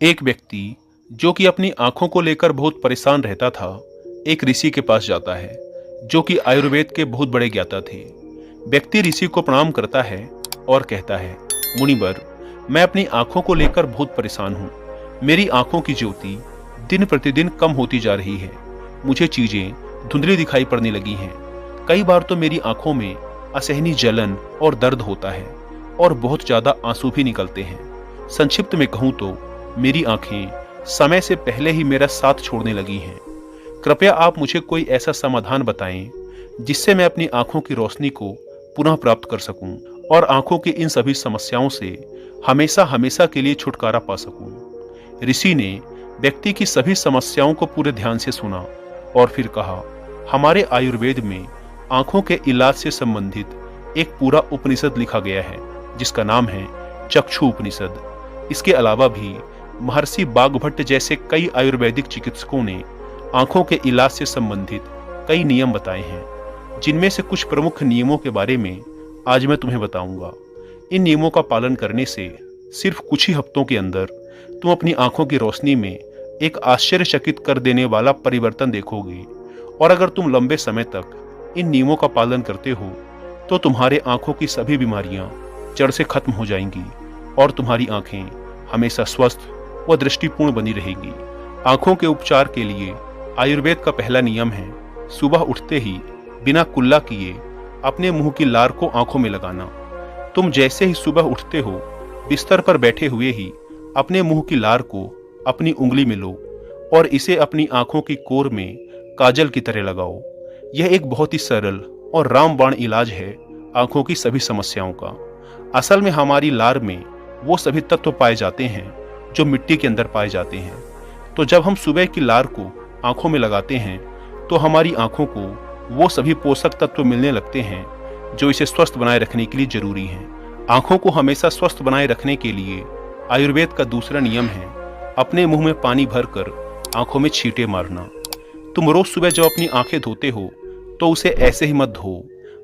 एक व्यक्ति जो कि अपनी आंखों को लेकर बहुत परेशान रहता था, एक ऋषि के पास जाता है जो कि आयुर्वेद के बहुत बड़े ज्ञाता थे। व्यक्ति ऋषि को प्रणाम करता है और कहता है, मुनिवर, मैं अपनी आंखों को लेकर बहुत परेशान हूँ। मेरी आंखों की ज्योति दिन प्रतिदिन कम होती जा रही है। मुझे चीजें धुंधली दिखाई पड़ने लगी हैं। कई बार तो मेरी आंखों में असहनीय जलन और दर्द होता है और बहुत ज्यादा आंसू भी निकलते हैं। संक्षिप्त में कहूँ तो मेरी आंखें समय से पहले ही मेरा साथ छोड़ने लगी हैं। कृपया आप मुझे कोई ऐसा समाधान बताएं जिससे मैं अपनी आंखों की रोशनी को पुनः प्राप्त कर सकूं और आंखों की इन सभी समस्याओं से हमेशा हमेशा के लिए छुटकारा पा सकूं। ऋषि ने व्यक्ति की सभी समस्याओं को पूरे ध्यान से सुना और फिर कहा, हमारे आयुर्वेद में आंखों के इलाज से संबंधित एक पूरा उपनिषद लिखा गया है जिसका नाम है चक्षु उपनिषद। इसके अलावा भी महर्षि बाघभट्ट जैसे कई आयुर्वेदिक चिकित्सकों ने आंखों के इलाज से संबंधित कई नियम बताए हैं, जिनमें से कुछ प्रमुख नियमों के बारे में आज मैं तुम्हें बताऊंगा। इन नियमों का पालन करने से सिर्फ कुछ ही हफ्तों के अंदर तुम अपनी आंखों की रोशनी में एक आश्चर्यचकित कर देने वाला परिवर्तन देखोगे। और अगर तुम लंबे समय तक इन नियमों का पालन करते हो तो तुम्हारे आंखों की सभी बीमारियां जड़ से खत्म हो जाएंगी और तुम्हारी आंखें हमेशा स्वस्थ व दृष्टिपूर्ण बनी रहेगी। आंखों के उपचार के लिए आयुर्वेद का पहला नियम है, सुबह उठते ही बिना कुल्ला किए अपने मुंह की लार को आंखों में लगाना। तुम जैसे ही सुबह उठते हो, बिस्तर पर बैठे हुए ही अपने मुंह की लार को अपनी उंगली में लो और इसे अपनी आंखों की कोर में काजल की तरह लगाओ। यह एक बहुत ही सरल और रामबाण इलाज है आंखों की सभी समस्याओं का। असल में हमारी लार में वो सभी तत्व पाए जाते हैं जो मिट्टी के अंदर पाए जाते हैं। तो जब हम सुबह की लार को आंखों में लगाते हैं तो हमारी आंखों को वो सभी पोषक तत्व मिलने लगते हैं जो इसे स्वस्थ बनाए रखने के लिए जरूरी हैं। आंखों को हमेशा स्वस्थ बनाए रखने के लिए आयुर्वेद का दूसरा नियम है, अपने मुंह में पानी भरकर आंखों में छींटे मारना। तुम रोज सुबह जब अपनी आंखें धोते हो तो उसे ऐसे ही मत धो,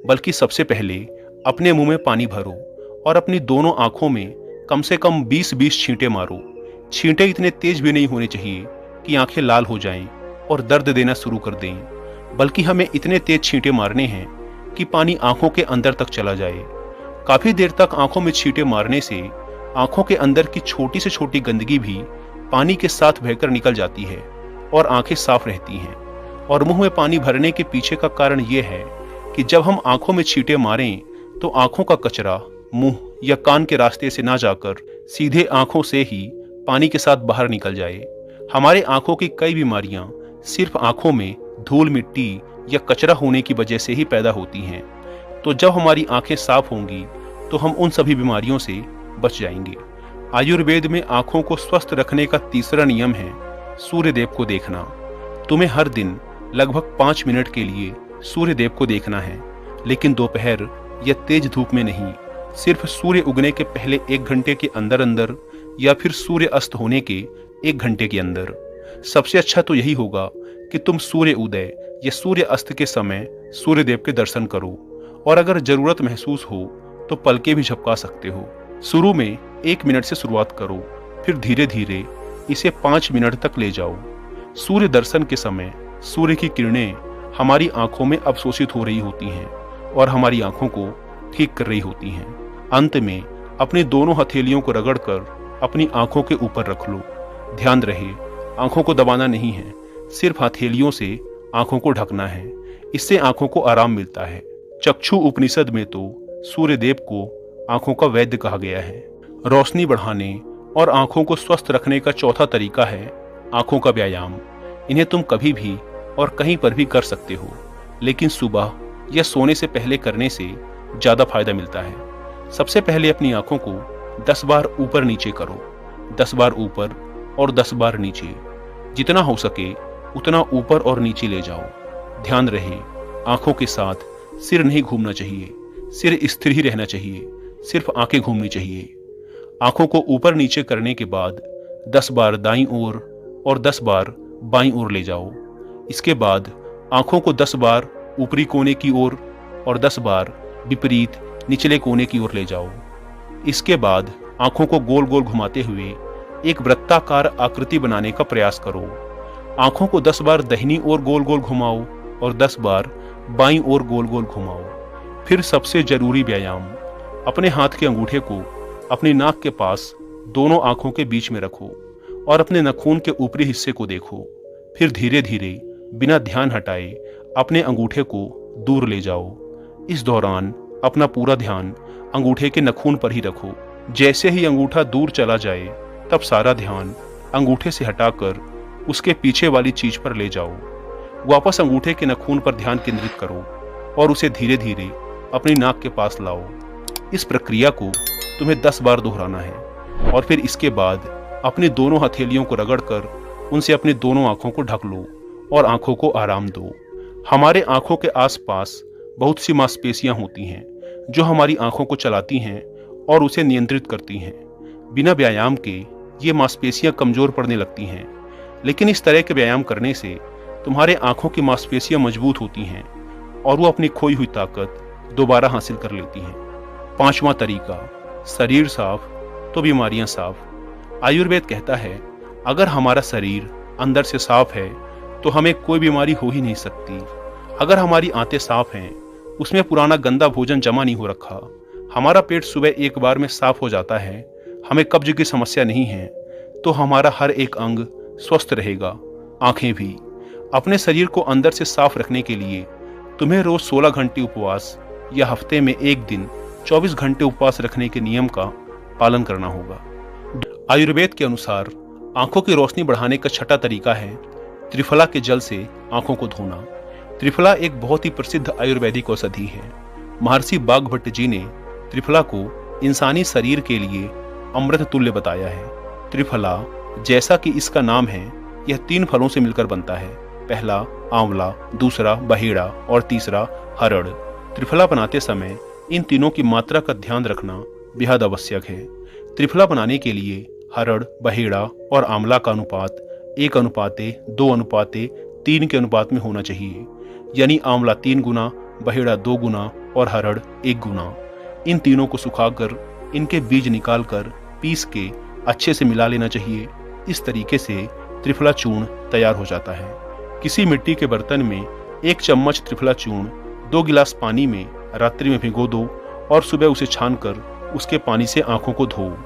बल्कि सबसे पहले अपने मुंह में पानी भरो और अपनी दोनों आंखों में कम से कम 20-20 छींटे मारो। छींटे इतने तेज भी नहीं होने चाहिए कि आंखें लाल हो जाएं और दर्द देना शुरू कर दें, बल्कि हमें इतने तेज छींटे मारने हैं कि पानी आंखों के अंदर तक चला जाए। काफी देर तक आंखों में छींटे मारने से आंखों के अंदर की छोटी से छोटी गंदगी भी पानी के साथ बहकर निकल जाती है और आंखें साफ रहती हैं। और मुंह में पानी भरने के पीछे का कारण यह है कि जब हम आंखों में छींटे मारें तो आंखों का कचरा मुंह या कान के रास्ते से ना जाकर सीधे आंखों से ही पानी के साथ बाहर निकल जाए। हमारे आंखों की कई बीमारियां सिर्फ आंखों में धूल मिट्टी या कचरा होने की वजह से ही पैदा होती हैं। तो जब हमारी आंखें साफ होंगी तो हम उन सभी बीमारियों से बच जाएंगे। आयुर्वेद में आंखों को स्वस्थ रखने का तीसरा नियम है सूर्य देव को देखना। तुम्हें हर दिन लगभग 5 मिनट के लिए सूर्य देव को देखना है, लेकिन दोपहर या तेज धूप में नहीं, सिर्फ सूर्य उगने के पहले 1 घंटे के अंदर अंदर या फिर सूर्य अस्त होने के 1 घंटे के अंदर। सबसे अच्छा तो यही होगा कि तुम सूर्य उदय या सूर्य अस्त के समय सूर्य देव के दर्शन करो, और अगर जरूरत महसूस हो तो पलके भी झपका सकते हो। शुरू में 1 मिनट से शुरुआत करो, फिर धीरे धीरे इसे 5 मिनट तक ले जाओ। सूर्य दर्शन के समय सूर्य की किरणें हमारी आंखों में अवशोषित हो रही होती हैं और हमारी आंखों को ठीक कर रही होती हैं। अंत में अपनी दोनों हथेलियों को रगड़कर अपनी आंखों के ऊपर रख लो। ध्यान रहे, आंखों को दबाना नहीं है, सिर्फ हथेलियों से आंखों को ढकना है। इससे आंखों को आराम मिलता है। चक्षु उपनिषद में तो सूर्य देव को आंखों का वैद्य कहा गया है। रोशनी बढ़ाने और आंखों को स्वस्थ रखने का चौथा तरीका है आंखों का व्यायाम। इन्हें तुम कभी भी और कहीं पर भी कर सकते हो, लेकिन सुबह या सोने से पहले करने से ज्यादा फायदा मिलता है। सबसे पहले अपनी आंखों को 10 बार ऊपर नीचे करो, 10 बार ऊपर और 10 बार नीचे। जितना हो सके उतना ऊपर और नीचे ले जाओ। ध्यान रहे, आंखों के साथ सिर नहीं घूमना चाहिए, सिर स्थिर ही रहना चाहिए, सिर्फ आंखें घूमनी चाहिए। आंखों को ऊपर नीचे करने के बाद 10 बार दाईं ओर और 10 बार बाईं ओर ले जाओ। इसके बाद आंखों को 10 बार ऊपरी कोने की ओर और 10 बार विपरीत निचले कोने की ओर ले जाओ। इसके बाद आंखों को गोल गोल घुमाते हुए एक वृत्ताकार आकृति बनाने का प्रयास करो। आंखों को 10 बार दाहिनी ओर गोल गोल घुमाओ और 10 बार बाईं ओर गोल गोल घुमाओ। फिर सबसे जरूरी व्यायाम, अपने हाथ के अंगूठे को अपनी नाक के पास दोनों आंखों के बीच में रखो और अपने नाखून के ऊपरी हिस्से को देखो। फिर धीरे धीरे बिना ध्यान हटाए अपने अंगूठे को दूर ले जाओ। इस दौरान अपना पूरा ध्यान अंगूठे के नाखून पर ही रखो। जैसे ही अंगूठा दूर चला जाए तब सारा ध्यान अंगूठे से हटाकर उसके पीछे वाली चीज पर ले जाओ। वापस अंगूठे के नाखून पर ध्यान केंद्रित करो और उसे धीरे धीरे अपनी नाक के पास लाओ। इस प्रक्रिया को तुम्हें 10 बार दोहराना है और फिर इसके बाद अपनी दोनों हथेलियों को रगड़कर उनसे अपनी दोनों आंखों को ढक लो और आंखों को आराम दो। हमारे आंखों के आसपास बहुत सी मांसपेशियां होती हैं जो हमारी आंखों को चलाती हैं और उसे नियंत्रित करती हैं। बिना व्यायाम के ये मांसपेशियां कमजोर पड़ने लगती हैं, लेकिन इस तरह के व्यायाम करने से तुम्हारे आंखों की मांसपेशियां मजबूत होती हैं और वो अपनी खोई हुई ताकत दोबारा हासिल कर लेती हैं। 5वां तरीका, शरीर साफ तो बीमारियां साफ। आयुर्वेद कहता है अगर हमारा शरीर अंदर से साफ है तो हमें कोई बीमारी हो ही नहीं सकती। अगर हमारी आंतें साफ हैं, उसमें पुराना गंदा भोजन जमा नहीं हो रखा, हमारा पेट सुबह एक बार में साफ हो जाता है, हमें कब्ज की समस्या नहीं है, तो हमारा हर एक अंग स्वस्थ रहेगा, आंखें भी। अपने शरीर को अंदर से साफ रखने के लिए तुम्हें रोज 16 घंटे उपवास या हफ्ते में एक दिन 24 घंटे उपवास रखने के नियम का पालन करना होगा। आयुर्वेद के अनुसार आंखों की रोशनी बढ़ाने का 6ठा तरीका है त्रिफला के जल से आंखों को धोना। त्रिफला एक बहुत ही प्रसिद्ध आयुर्वेदिक औषधि है। महर्षि बाघभट्ट जी ने त्रिफला को इंसानी शरीर के लिए अमृत तुल्य बताया है। त्रिफला, जैसा कि इसका नाम है, यह 3 फलों से मिलकर बनता है। पहला आंवला, दूसरा बहेड़ा और तीसरा हरड़। त्रिफला बनाते समय इन तीनों की मात्रा का ध्यान रखना बेहद आवश्यक है। त्रिफला बनाने के लिए हरड़, बहेड़ा और आंवला का अनुपात 1:2:3 के अनुपात में होना चाहिए, यानी आंवला 3 गुना, बहेड़ा 2 गुना और हरड़ 1 गुना। इन तीनों को सुखाकर इनके बीज निकालकर पीस के अच्छे से मिला लेना चाहिए। इस तरीके से त्रिफला चूर्ण तैयार हो जाता है। किसी मिट्टी के बर्तन में 1 चम्मच त्रिफला चूर्ण 2 गिलास पानी में रात्रि में भिगो दो और सुबह उसे छानकर उसके पानी से आंखों को धो।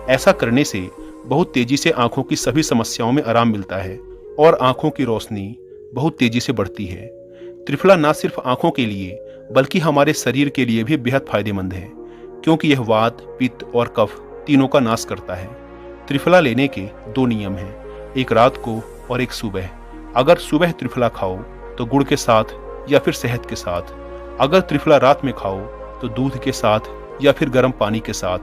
ऐसा करने से बहुत तेजी से आंखों की सभी समस्याओं में आराम मिलता है और आंखों की रोशनी बहुत तेजी से बढ़ती है। त्रिफला न सिर्फ आंखों के लिए बल्कि हमारे शरीर के लिए भी बेहद फायदेमंद है, क्योंकि यह वात, पित्त और कफ तीनों का नाश करता है। त्रिफला लेने के 2 नियम हैं, एक रात को और एक सुबह। अगर सुबह त्रिफला खाओ तो गुड़ के साथ या फिर शहद के साथ। अगर त्रिफला रात में खाओ तो दूध के साथ या फिर गर्म पानी के साथ।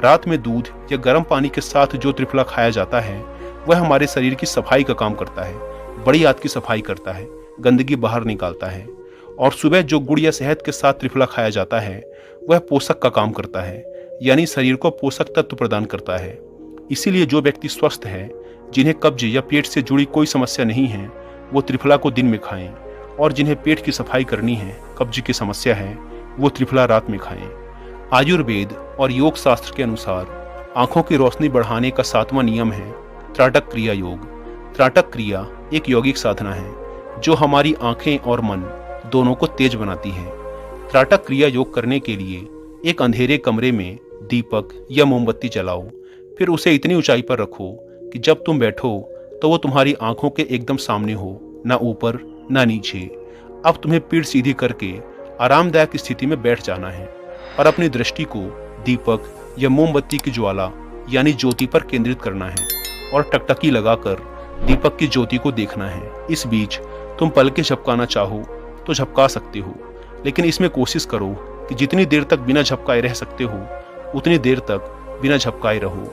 रात में दूध या गर्म पानी के साथ जो त्रिफला खाया जाता है वह हमारे शरीर की सफाई का काम करता है, बड़ी आंत की सफाई करता है, गंदगी बाहर निकालता है। और सुबह जो गुड़ या शहद के साथ त्रिफला खाया जाता है वह पोषक का काम करता है, यानी शरीर को पोषक तत्व प्रदान करता है। इसीलिए जो व्यक्ति स्वस्थ है, जिन्हें कब्ज या पेट से जुड़ी कोई समस्या नहीं है, वो त्रिफला को दिन में खाएं, और जिन्हें पेट की सफाई करनी है, कब्ज की समस्या है, वो त्रिफला रात में खाएं। आयुर्वेद और योग शास्त्र के अनुसार आंखों की रोशनी बढ़ाने का 7वां नियम है त्राटक क्रिया योग। त्राटक क्रिया एक यौगिक साधना है जो हमारी आंखें और मन दोनों को तेज बनाती है। त्राटक क्रिया योग करने के लिए एक अंधेरे कमरे में दीपक या मोमबत्ती जलाओ, फिर उसे इतनी ऊंचाई पर रखो कि जब तुम बैठो तो वो तुम्हारी आंखों के एकदम सामने हो, ना ऊपर ना नीचे। अब तुम्हें पीठ सीधी करके आरामदायक स्थिति में बैठ जाना है और अपनी दृष्टि को दीपक या मोमबत्ती की ज्वाला यानी ज्योति पर केंद्रित करना है और टकटकी लगाकर दीपक की ज्योति को देखना है। इस बीच तुम पलकें झपकाना चाहो तो झपका सकते हो, लेकिन इसमें कोशिश करो कि जितनी देर तक बिना झपकाए रह सकते हो उतनी देर तक बिना झपकाए रहो।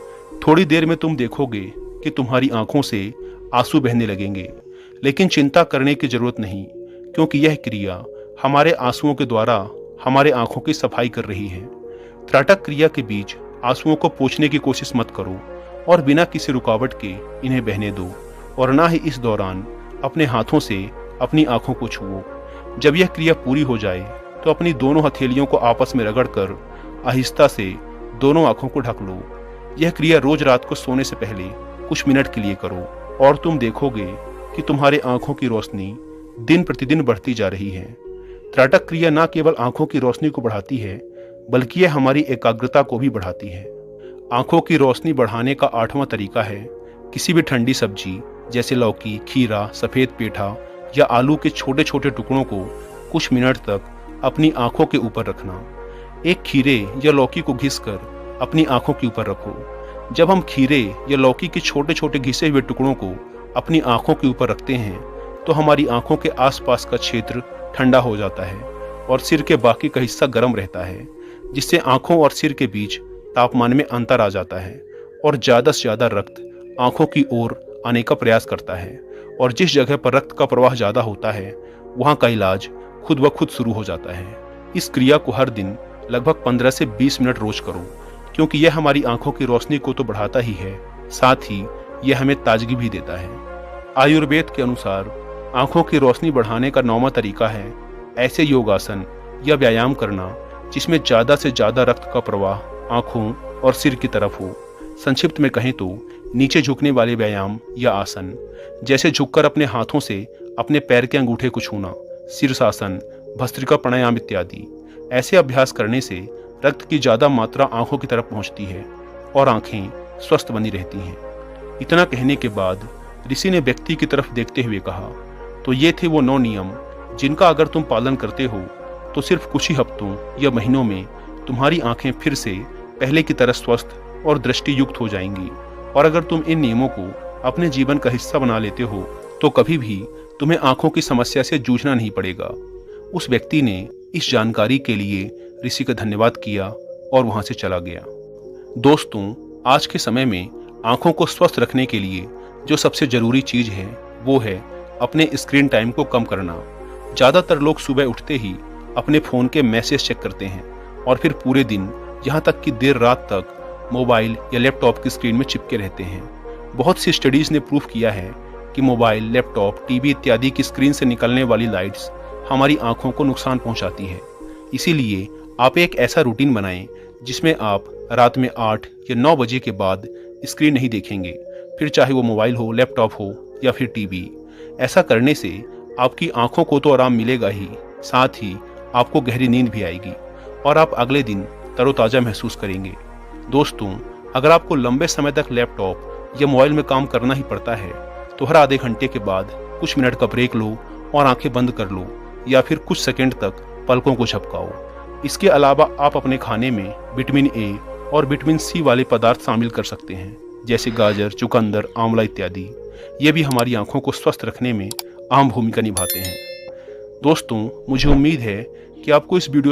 थोड़ी देर में तुम देखोगे कि तुम्हारी आंखों से आंसू बहने लगेंगे, लेकिन चिंता करने की जरूरत नहीं, क्योंकि यह क्रिया हमारे आंसुओं के द्वारा हमारे आंखों की सफाई कर रही है। त्राटक क्रिया के बीच आंसुओं को पोंछने की कोशिश मत करो और बिना किसी रुकावट के इन्हें बहने दो, और ना ही इस दौरान अपने हाथों से अपनी आंखों को छुओ। जब यह क्रिया पूरी हो जाए तो अपनी दोनों हथेलियों को आपस में रगड़कर आहिस्ता से दोनों आंखों को ढक लो। यह क्रिया रोज रात को सोने से पहले कुछ मिनट के लिए करो और तुम देखोगे कि तुम्हारे आंखों की रोशनी दिन प्रतिदिन बढ़ती जा रही है। त्राटक क्रिया न केवल आंखों की रोशनी को बढ़ाती है, बल्कि यह हमारी एकाग्रता को भी बढ़ाती है। आंखों की रोशनी बढ़ाने का 8वां तरीका है किसी भी ठंडी सब्जी जैसे लौकी, खीरा, सफेद पेठा या आलू के छोटे छोटे टुकड़ों को कुछ मिनट तक अपनी आंखों के ऊपर रखना। एक खीरे या लौकी को घिसकर अपनी आंखों के ऊपर रखो। जब हम खीरे या लौकी के छोटे छोटे घिसे हुए टुकड़ों को अपनी आंखों के ऊपर रखते हैं तो हमारी आंखों के आसपास का क्षेत्र ठंडा हो जाता है और सिर के बाकी का हिस्सा गर्म रहता है, जिससे आंखों और सिर के बीच तापमान में अंतर आ जाता है और ज़्यादा से ज़्यादा रक्त आंखों की ओर आने का प्रयास करता है। और जिस जगह पर रक्त का प्रवाह ज़्यादा होता है वहाँ का इलाज खुद ब खुद शुरू हो जाता है। इस क्रिया को हर दिन लगभग 15 से 20 मिनट रोज करो, क्योंकि यह हमारी आंखों की रोशनी को तो बढ़ाता ही है, साथ ही यह हमें ताजगी भी देता है। आयुर्वेद के अनुसार आंखों की रोशनी बढ़ाने का 9वां तरीका है ऐसे योगासन या व्यायाम करना जिसमें ज़्यादा से ज़्यादा रक्त का प्रवाह आंखों और सिर की तरफ हो। संक्षिप्त में कहें तो नीचे झुकने वाले व्यायाम या आसन, जैसे झुककर अपने हाथों से अपने पैर के अंगूठे को छूना, शीर्षासन, भस्त्रिका प्राणायाम इत्यादि। ऐसे अभ्यास करने से रक्त की ज़्यादा मात्रा आंखों की तरफ पहुंचती है और आंखें स्वस्थ बनी रहती हैं। इतना कहने के बाद ऋषि ने व्यक्ति की तरफ देखते हुए कहा, तो ये थे वो 9 नियम जिनका अगर तुम पालन करते हो तो सिर्फ कुछ ही हफ्तों या महीनों में तुम्हारी आंखें फिर से पहले की तरह स्वस्थ और दृष्टि युक्त हो जाएंगी। और अगर तुम इन नियमों को अपने जीवन का हिस्सा बना लेते हो तो कभी भी तुम्हें आंखों की समस्या से जूझना नहीं पड़ेगा। उस व्यक्ति ने इस जानकारी के लिए ऋषि का धन्यवाद किया और वहां से चला गया। दोस्तों, आज के समय में आंखों को स्वस्थ रखने के लिए जो सबसे जरूरी चीज है वो है अपने स्क्रीन टाइम को कम करना। ज़्यादातर लोग सुबह उठते ही अपने फ़ोन के मैसेज चेक करते हैं और फिर पूरे दिन यहाँ तक कि देर रात तक मोबाइल या लैपटॉप की स्क्रीन में चिपके रहते हैं। बहुत सी स्टडीज़ ने प्रूफ किया है कि मोबाइल, लैपटॉप, टीवी इत्यादि की स्क्रीन से निकलने वाली लाइट्स हमारी आंखों को नुकसान पहुंचाती है। इसीलिए आप एक ऐसा रूटीन बनाएं जिसमें आप रात में 8 या 9 बजे के बाद स्क्रीन नहीं देखेंगे, फिर चाहे वो मोबाइल हो, लैपटॉप हो या फिर टीवी। ऐसा करने से आपकी आंखों को तो आराम मिलेगा ही, साथ ही आपको गहरी नींद भी आएगी और आप अगले दिन तरोताज़ा महसूस करेंगे। दोस्तों, अगर आपको लंबे समय तक लैपटॉप या मोबाइल में काम करना ही पड़ता है तो हर आधे घंटे के बाद कुछ मिनट का ब्रेक लो और आंखें बंद कर लो या फिर कुछ सेकंड तक पलकों को झपकाओ। इसके अलावा आप अपने खाने में विटामिन ए और विटामिन सी वाले पदार्थ शामिल कर सकते हैं, जैसे गाजर, चुकंदर, आंवला इत्यादि। ये भी हमारी आंखों को स्वस्थ रखने में अहम भूमिका निभाते हैं। दोस्तों, मुझे उम्मीद है कि आपको इस वीडियो